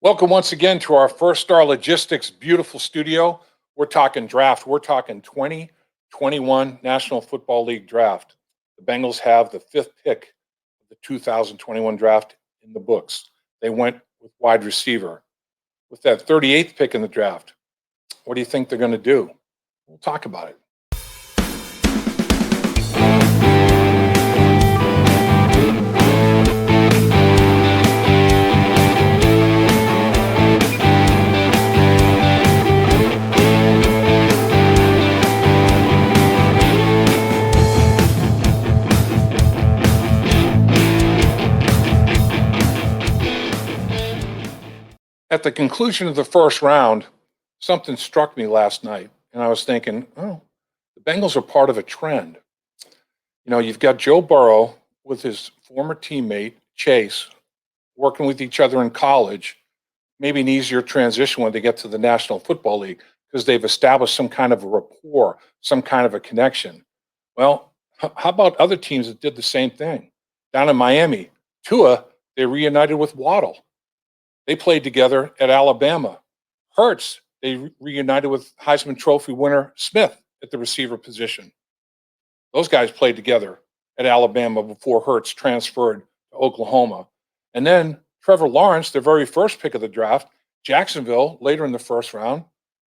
Welcome once again to our First Star Logistics beautiful studio. We're talking draft. We're talking 2021 National Football League draft. The Bengals have the fifth pick of the 2021 draft in the books. They went with wide receiver. With that 38th pick in the draft, what do you think they're going to do? We'll talk about it. At the conclusion of the first round, something struck me last night, and I was thinking, oh, the Bengals are part of a trend. You know, you've got Joe Burrow with his former teammate, Chase, working with each other in college, maybe an easier transition when they get to the National Football League because they've established some kind of a rapport, some kind of a connection. Well, how about other teams that did the same thing? Down in Miami, Tua, they reunited with Waddle. They played together at Alabama. Hurts, they reunited with Heisman Trophy winner Smith at the receiver position. Those guys played together at Alabama before Hurts transferred to Oklahoma. And then Trevor Lawrence, their very first pick of the draft, Jacksonville, later in the first round,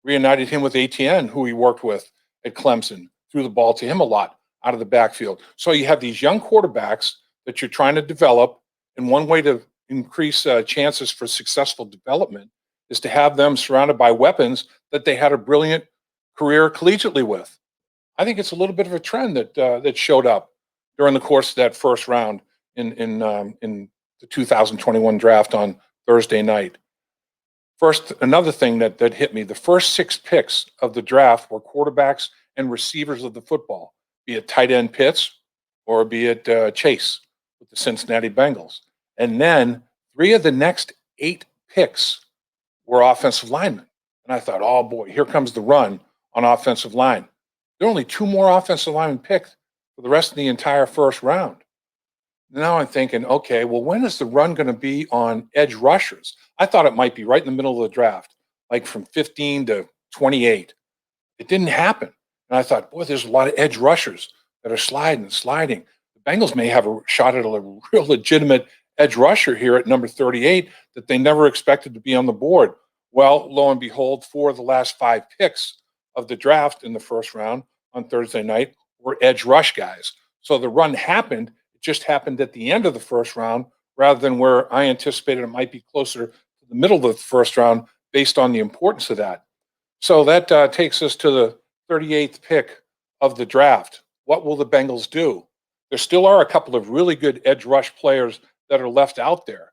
reunited him with Etienne, who he worked with at Clemson, threw the ball to him a lot out of the backfield. So you have these young quarterbacks that you're trying to develop, and one way to increase chances for successful development is to have them surrounded by weapons that they had a brilliant career collegiately with. I think it's a little bit of a trend that showed up during the course of that first round in the 2021 draft on Thursday night. First, another thing that hit me: the first six picks of the draft were quarterbacks and receivers of the football, be it tight end Pitts or be it Chase with the Cincinnati Bengals. And then three of the next eight picks were offensive linemen. And I thought, oh boy, here comes the run on offensive line. There are only two more offensive linemen picked for the rest of the entire first round. Now I'm thinking, okay, well, when is the run going to be on edge rushers? I thought it might be right in the middle of the draft, like from 15 to 28. It didn't happen. And I thought, boy, there's a lot of edge rushers that are sliding. The Bengals may have a shot at a real legitimate edge rusher here at number 38 that they never expected to be on the board. Well, lo and behold, four of the last five picks of the draft in the first round on Thursday night were edge rush guys. So the run happened. It just happened at the end of the first round rather than where I anticipated it might be closer to the middle of the first round based on the importance of that. So that takes us to the 38th pick of the draft. What will the Bengals do? There still are a couple of really good edge rush players that are left out there.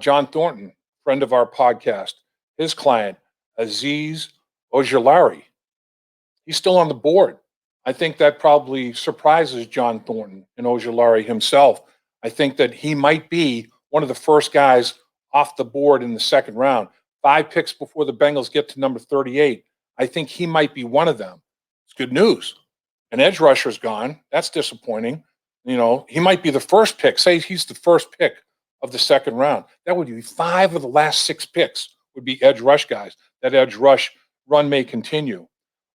John Thornton, friend of our podcast, his client, Azeez Ojulari, he's still on the board. I think that probably surprises John Thornton and Ojulari himself. I think that he might be one of the first guys off the board in the second round. 5 picks before the Bengals get to number 38. I think he might be one of them. It's good news. An edge rusher's gone. That's disappointing. You know, he might be the first pick. Say he's the first pick of the second round. That would be 5 of the last 6 picks would be edge rush guys. That edge rush run may continue.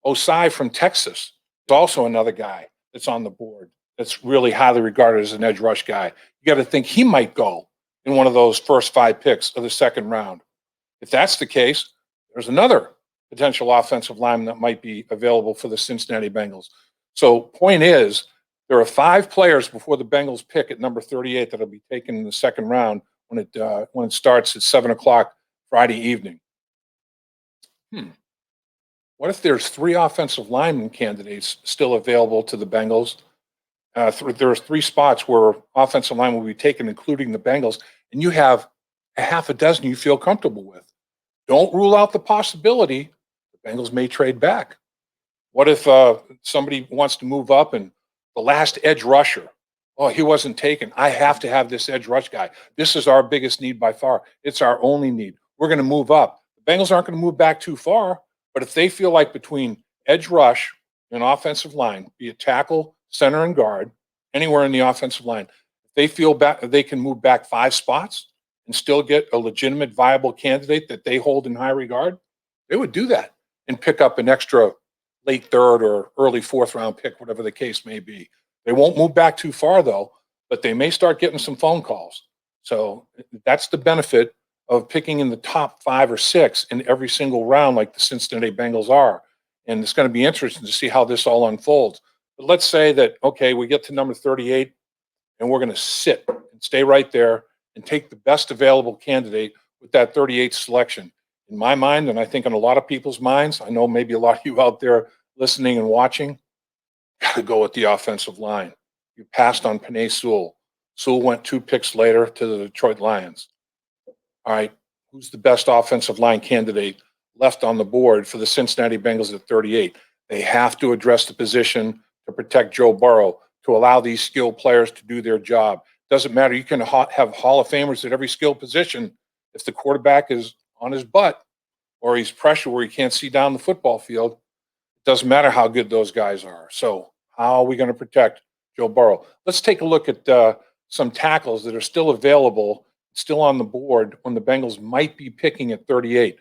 Osai from Texas is also another guy that's on the board that's really highly regarded as an edge rush guy. You got to think he might go in one of those first 5 picks of the second round. If that's the case, there's another potential offensive lineman that might be available for the Cincinnati Bengals. So point is, there are 5 players before the Bengals pick at number 38 that'll be taken in the second round when it starts at 7 o'clock Friday evening. What if there's 3 offensive lineman candidates still available to the Bengals? There are 3 spots where offensive line will be taken, including the Bengals, and you have a half a dozen you feel comfortable with. Don't rule out the possibility the Bengals may trade back. What if somebody wants to move up and the last edge rusher, oh, he wasn't taken. I have to have this edge rush guy. This is our biggest need by far. It's our only need. We're going to move up. The Bengals aren't going to move back too far, but if they feel like between edge rush and offensive line, be it tackle, center, and guard, anywhere in the offensive line, if they feel back, they can move back 5 spots and still get a legitimate, viable candidate that they hold in high regard, they would do that and pick up an extra late third or early fourth round pick, whatever the case may be. They won't move back too far, though, but they may start getting some phone calls. So that's the benefit of picking in the top 5 or 6 in every single round, like the Cincinnati Bengals are. And it's going to be interesting to see how this all unfolds. But let's say that, okay, we get to number 38 and we're going to sit and stay right there and take the best available candidate with that 38th selection. In my mind, and I think in a lot of people's minds, I know maybe a lot of you out there listening and watching, got to go with the offensive line. You passed on Penei Sewell. Sewell went 2 picks later to the Detroit Lions. All right, who's the best offensive line candidate left on the board for the Cincinnati Bengals at 38? They have to address the position to protect Joe Burrow, to allow these skilled players to do their job. Doesn't matter. You can have Hall of Famers at every skill position. If the quarterback is on his butt or he's pressure where he can't see down the football field, it doesn't matter how good those guys are. So how are we going to protect Joe Burrow? Let's take a look at some tackles that are still available, still on the board when the Bengals might be picking at 38.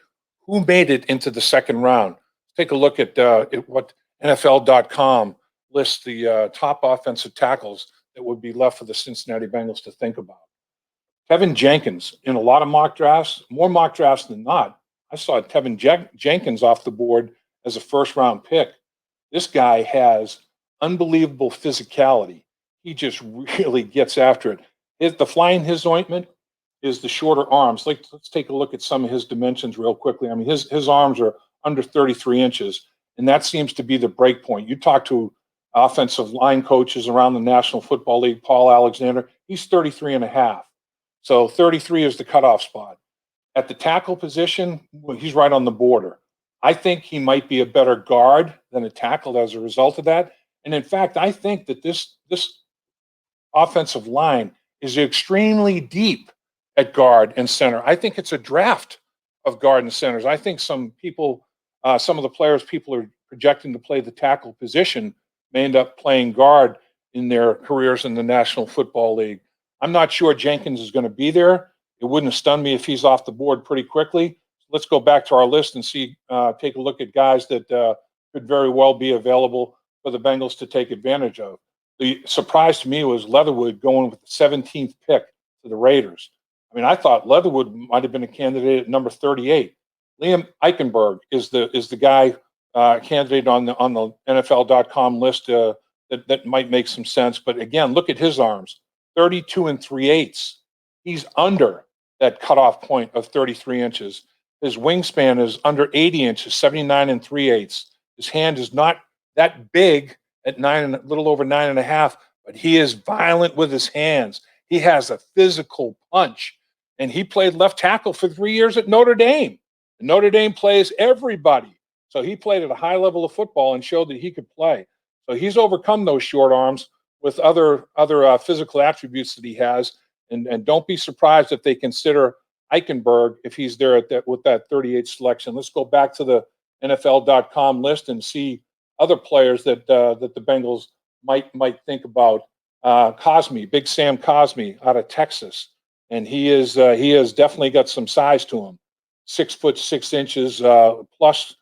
Who made it into the second round? Take a look at what NFL.com lists the top offensive tackles that would be left for the Cincinnati Bengals to think about. Tevin Jenkins, in a lot of mock drafts, more mock drafts than not, I saw Tevin Jenkins off the board as a first-round pick. This guy has unbelievable physicality. He just really gets after it. The fly in his ointment is the shorter arms. Let's take a look at some of his dimensions real quickly. I mean, his arms are under 33 inches, and that seems to be the break point. You talk to offensive line coaches around the National Football League, Paul Alexander, he's 33 and a half. So 33 is the cutoff spot. At the tackle position, well, he's right on the border. I think he might be a better guard than a tackle as a result of that. And in fact, I think that this offensive line is extremely deep at guard and center. I think it's a draft of guard and centers. I think some people, some of the players people are projecting to play the tackle position may end up playing guard in their careers in the National Football League. I'm not sure Jenkins is going to be there. It wouldn't have stunned me if he's off the board pretty quickly. Let's go back to our list and take a look at guys that could very well be available for the Bengals to take advantage of. The surprise to me was Leatherwood going with the 17th pick to the Raiders. I mean, I thought Leatherwood might have been a candidate at number 38. Liam Eichenberg is the guy candidate on the NFL.com list that might make some sense. But again, look at his arms, 32 and 3/8. He's under that cutoff point of 33 inches. His wingspan is under 80 inches, 79 and 3/8. His hand is not that big at a little over 9.5, but he is violent with his hands. He has a physical punch, and he played left tackle for 3 years at Notre Dame. And Notre Dame plays everybody. So he played at a high level of football and showed that he could play. So he's overcome those short arms with other physical attributes that he has. And don't be surprised if they consider Eichenberg if he's there with that 38 selection. Let's go back to the NFL.com list and see other players that the Bengals might think about. Cosme, Big Sam Cosme out of Texas, and he has definitely got some size to him. 6'6" plus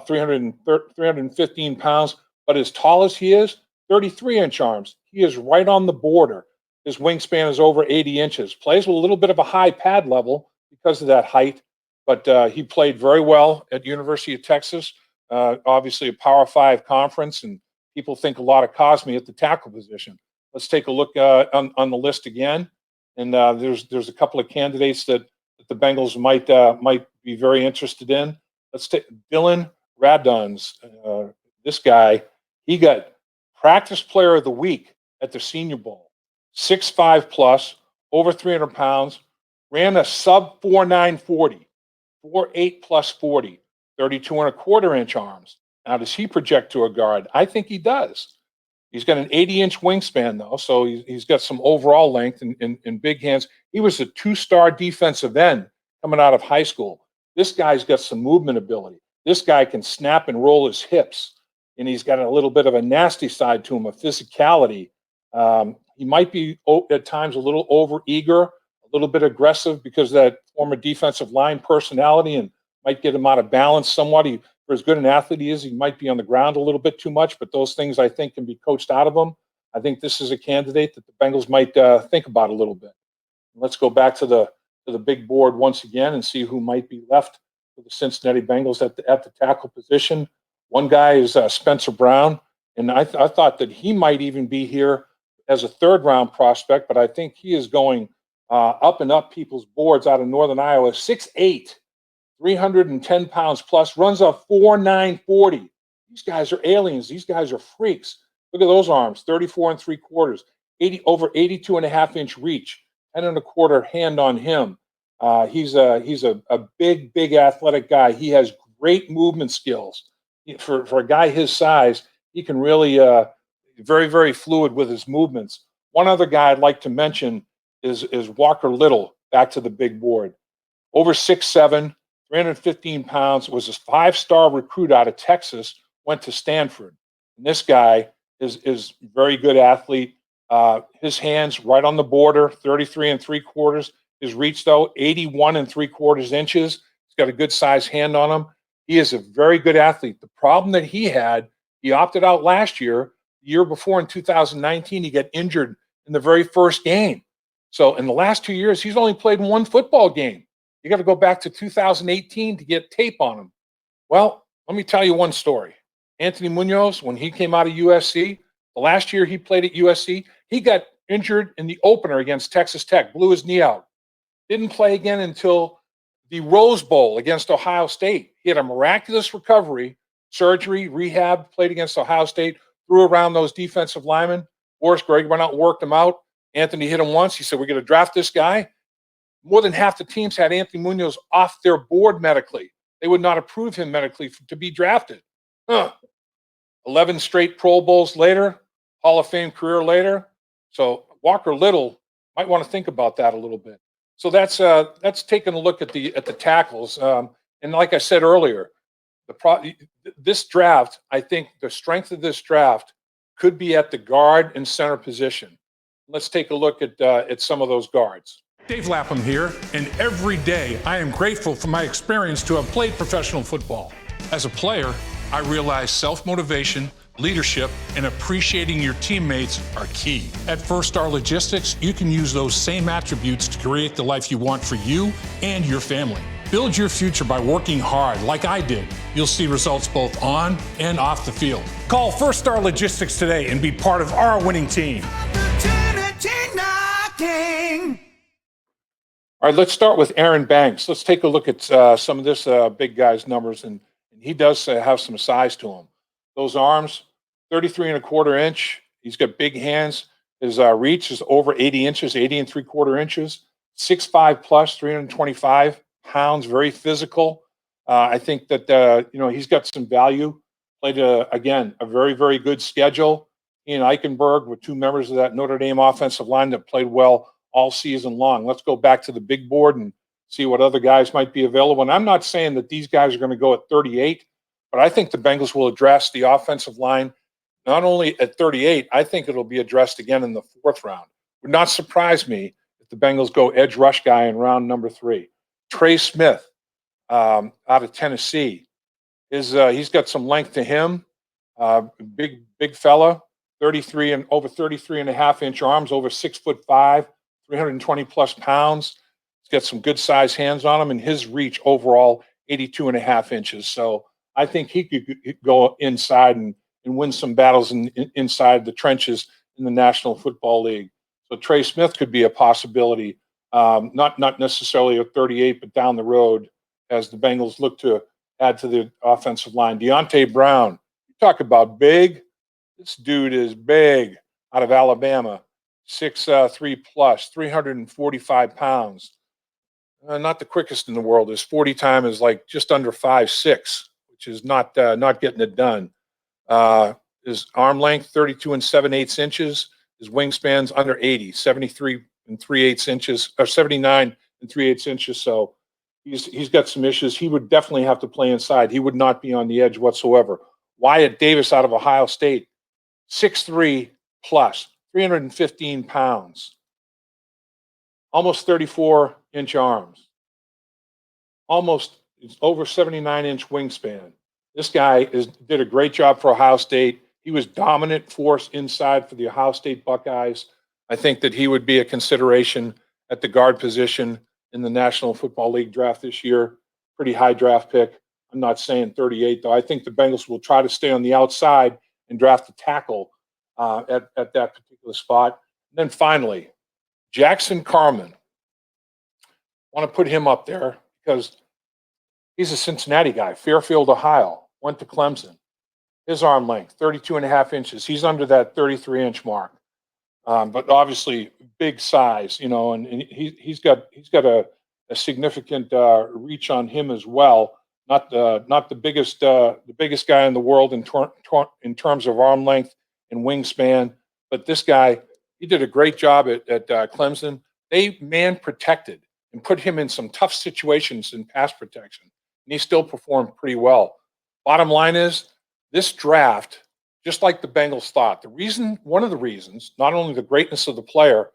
315 pounds. But as tall as he is, 33-inch arms. He is right on the border. His wingspan is over 80 inches. Plays with a little bit of a high pad level because of that height, but he played very well at University of Texas. Obviously a Power 5 conference, and people think a lot of Cosme at the tackle position. Let's take a look on the list again, and there's a couple of candidates that the Bengals might be very interested in. Let's take Dylan Raduns. This guy, he got Practice Player of the Week at the Senior Bowl. 6'5" plus, over 300 pounds, ran a sub 4.9 40, 4.8 plus 40, 32.25-inch arms. Now, does he project to a guard? I think he does. He's got an 80-inch wingspan, though, so he's got some overall length and big hands. He was a 2-star defensive end coming out of high school. This guy's got some movement ability. This guy can snap and roll his hips, and he's got a little bit of a nasty side to him, a physicality. He might be at times a little over eager, a little bit aggressive because of that former defensive line personality and might get him out of balance somewhat. For as good an athlete he is, he might be on the ground a little bit too much, but those things I think can be coached out of him. I think this is a candidate that the Bengals might think about a little bit. Let's go back to the big board once again and see who might be left for the Cincinnati Bengals at the tackle position. One guy is Spencer Brown, and I thought that he might even be here as a third-round prospect, but I think he is going up and up people's boards out of Northern Iowa. 6'8", 310 pounds plus, runs a 4.940. These guys are aliens. These guys are freaks. Look at those arms, 34 3/4, over 82 and a half inch reach, 10 1/4 hand on him. He's a big athletic guy. He has great movement skills. For a guy his size, he can really very fluid with his movements. One other guy I'd like to mention is Walker Little, back to the big board. Over 6'7", 315 pounds, was a 5-star recruit out of Texas, went to Stanford. And this guy is very good athlete. His hands right on the border, 33 3/4. His reach, though, 81 3/4 inches. He's got a good size hand on him. He is a very good athlete. The problem that he opted out last year. The year before, in 2019, he got injured in the very first game. So in the last 2 years, he's only played one football game. You got to go back to 2018 to get tape on him. Well, let me tell you one story. Anthony Munoz, when he came out of USC, the last year he played at USC, he got injured in the opener against Texas Tech, blew his knee out. Didn't play again until the Rose Bowl against Ohio State. He had a miraculous recovery, surgery, rehab, played against Ohio State, threw around those defensive linemen. Boris Gregg went out and worked him out. Anthony hit him once. He said, we're going to draft this guy. More than half the teams had Anthony Munoz off their board medically. They would not approve him medically to be drafted. 11 straight Pro Bowls later, Hall of Fame career later. So Walker Little might want to think about that a little bit. So that's taking a look at the tackles. And like I said earlier, this draft, I think the strength of this draft could be at the guard and center position. Let's take a look at some of those guards. Dave Lapham here, and every day I am grateful for my experience to have played professional football. As a player, I realize self-motivation, leadership, and appreciating your teammates are key. At First Star Logistics, you can use those same attributes to create the life you want for you and your family. Build your future by working hard like I did. You'll see results both on and off the field. Call First Star Logistics today and be part of our winning team. All right, let's start with Aaron Banks. Let's take a look at some of this big guy's numbers, and he does have some size to him. Those arms, 33 1/4 inch. He's got big hands. His reach is over 80 inches, 80 3/4 inches. 6'5" plus, 325 pounds, very physical. I think that, he's got some value. Played, again, a very good schedule. He and Eichenberg were two members of that Notre Dame offensive line that played well all season long. Let's go back to the big board and see what other guys might be available. And I'm not saying that these guys are going to go at 38, but I think the Bengals will address the offensive line not only at 38, I think it'll be addressed again in the 4th round. Would not surprise me if the Bengals go edge rush guy in round number 3. Trey Smith out of Tennessee. He's got some length to him. Big fella, 33 and over 33 and a half inch arms, over 6'5", 320 plus pounds. He's got some good size hands on him, and his reach overall 82 and a half inches. So I think he could go inside and win some battles inside the trenches in the National Football League. So Trey Smith could be a possibility, not necessarily at 38, but down the road as the Bengals look to add to the offensive line. Deontay Brown, you talk about big. This dude is big, out of Alabama, 6'3" plus, 345 pounds. Not the quickest in the world. His 40 time is like just under 5'6", which is not getting it done. His arm length, 32 7/8 inches. His wingspan's under 80, 73 3/8 inches, or 79 3/8 inches. So he's got some issues. He would definitely have to play inside. He would not be on the edge whatsoever. Wyatt Davis out of Ohio State, 6'3" plus, 315 pounds. almost 34-inch arms, almost over 79-inch wingspan. This guy did a great job for Ohio State. He was dominant force inside for the Ohio State Buckeyes. I think that he would be a consideration at the guard position in the National Football League draft this year. Pretty high draft pick. I'm not saying 38, though. I think the Bengals will try to stay on the outside and draft a tackle at that particular spot. And then finally, Jackson Carman. I want to put him up there because he's a Cincinnati guy, Fairfield, Ohio, went to Clemson. His arm length, 32 and a half inches. He's under that 33-inch mark. But obviously big size, you know, and he's got a significant reach on him as well. Not the biggest guy in the world in terms of arm length and wingspan, but this guy, he did a great job at Clemson. They man protected and put him in some tough situations in pass protection, and he still performed pretty well. Bottom line is, this draft, just like the Bengals thought, one of the reasons, not only the greatness of the player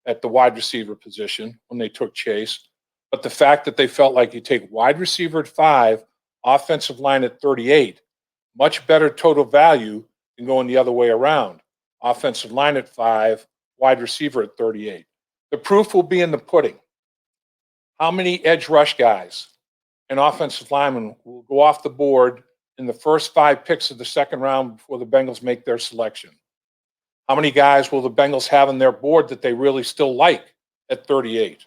at the wide receiver position when they took Chase, but the fact that they felt like you take wide receiver at 5, offensive line at 38, much better total value than going the other way around. Offensive line at 5, wide receiver at 38. The proof will be in the pudding. How many edge rush guys and offensive linemen will go off the board in the first 5 picks of the second round before the Bengals make their selection? How many guys will the Bengals have on their board that they really still like at 38?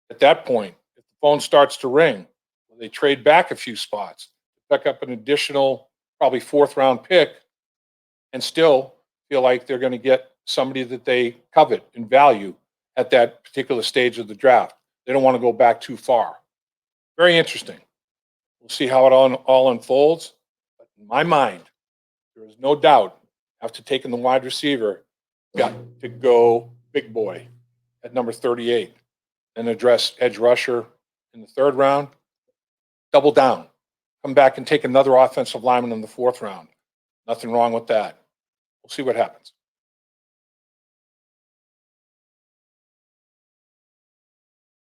At that point, if the phone starts to ring, will they trade back a few spots, pick up an additional probably 4th-round pick, and still feel like they're going to get somebody that they covet and value at that particular stage of the draft? They don't want to go back too far. Very interesting. We'll see how it all unfolds. But in my mind, there is no doubt, after taking the wide receiver, got to go big boy at number 38 and address edge rusher in the 3rd round. Double down. Come back and take another offensive lineman in the 4th round. Nothing wrong with that. We'll see what happens.